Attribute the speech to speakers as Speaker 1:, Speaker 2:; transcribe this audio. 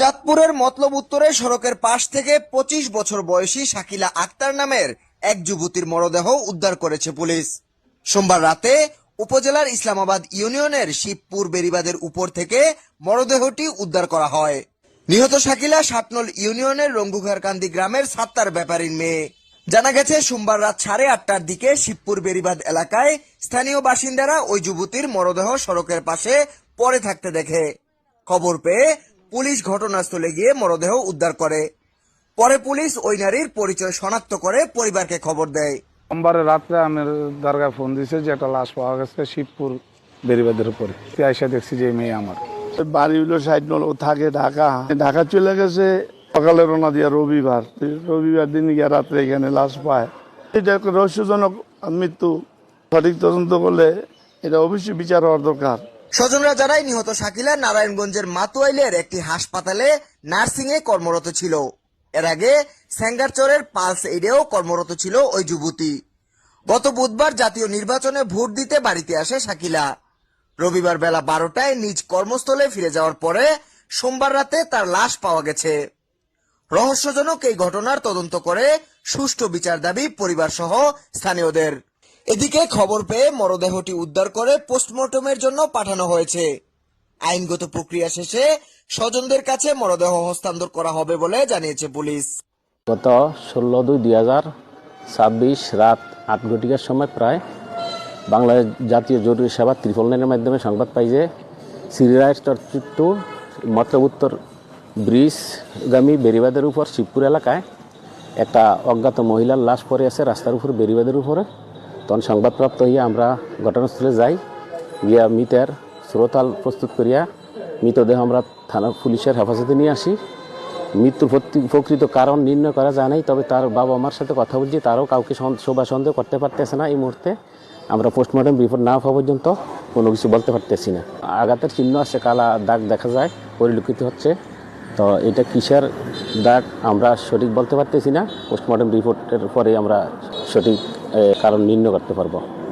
Speaker 1: চাঁদপুরের মতলব উত্তরে সড়কের পাশ থেকে ২৫ বছর বয়সী শাকিলা আক্তার নামের এক যুবতীর মরদেহ উদ্ধার করেছে পুলিশ। সোমবার রাতে উপজেলার ইসলামাবাদ ইউনিয়নের শিবপুর বেড়িবাঁধের উপর থেকে মরদেহটি উদ্ধার করা হয়। নিহত শাকিলা সাতনল ইউনিয়নের রঙ্গুঘরকান্দি গ্রামের সাত্তার ব্যাপারীর মেয়ে। জানা গেছে, সোমবার রাত 8:30টার দিকে শিবপুর বেড়িবাঁধ এলাকায় স্থানীয় বাসিন্দারা ওই যুবতীর মরদেহ সড়কের পাশে পড়ে থাকতে দেখে। খবর পেয়ে পুলিশ ঘটনাস্থলে গিয়ে মরদেহ উদ্ধার করে। পরে পুলিশ ওই নারীর পরিচয় শনাক্ত করে পরিবারকে খবর দেয়।
Speaker 2: সোমবারে রাত্রে আমার দরগায় ফোন দিয়েছে যে একটা লাশ পাওয়া গেছে শিবপুর বেড়িবাঁধের উপরে। এসে দেখছি যে মেয়ে আমার।
Speaker 3: বাড়ি হলো সাইডনল, ও থাকে ঢাকা চলে গেছে সকালে রওনা দিয়া রবিবার দিন গিয়ে রাত্রে এখানে লাশ পায়। এটা একটা রহস্যজনক মৃত্যু। সঠিক তদন্ত করলে এটা অবশ্যই বিচার হওয়ার দরকার।
Speaker 1: স্বজনরা জানায়, নিহত শাকিলা নারায়ণগঞ্জের মাতুয়াইলের একটি হাসপাতালে নার্সিং এ কর্মরত ছিল। এর আগে সেঙ্গারচরের পালস এইডেও কর্মরত ছিল ওই যুবতী। গত বুধবার জাতীয় নির্বাচনে ভোট দিতে বাড়িতে আসে শাকিলা। রবিবার বেলা 12টায় নিজ কর্মস্থলে ফিরে যাওয়ার পরে সোমবার রাতে তার লাশ পাওয়া গেছে। রহস্যজনক এই ঘটনার তদন্ত করে সুষ্ঠু বিচার দাবি পরিবার সহ স্থানীয়দের। এদিকে খবর পেয়ে মরদেহটি উদ্ধার করে পোস্টমর্টমের জন্য পাঠানো হয়েছে। আইনগত প্রক্রিয়া শেষে স্বজনদের কাছে মরদেহ হস্তান্তর করা হবে বলে জানিয়েছে পুলিশ।
Speaker 4: গত 16/2/2026 রাত 8 ঘটিকার সময় প্রায় বাংলাদেশ জাতীয় জরুরি সেবা ত্রিপল লাইনের মাধ্যমে সংবাদ পাই যে টু মতলব উত্তর ব্রিজগামী বেড়িবাঁধের উপর শিবপুর এলাকায় একটা অজ্ঞাত মহিলার লাশ পড়ে আছে রাস্তার উপর বেড়িবাঁধের উপরে। তখন সংবাদপ্রাপ্ত হইয়া আমরা ঘটনাস্থলে যাই, গিয়া মৃতের শ্রোতাল প্রস্তুত করিয়া মৃতদেহ আমরা থানা পুলিশের হেফাজতে নিয়ে আসি। মৃত্যুর প্রকৃত কারণ নির্ণয় করা যায় নাই, তবে তার বাবা মার সাথে কথা বলছি, তারাও কাউকে সন্দেহ করতে পারতেছে না। এই মুহূর্তে আমরা পোস্টমর্টম রিপোর্ট না হওয়া পর্যন্ত কোনো কিছু বলতে পারতেছি না। আঘাতের চিহ্ন আছে, কালা দাগ দেখা যায়, পরিলক্ষিত হচ্ছে। তো এটা কিসের দাগ আমরা সঠিক বলতে পারতেছি না। পোস্টমর্টম রিপোর্টের পরে আমরা সঠিক কারণ নির্ণয় করতে পারবো।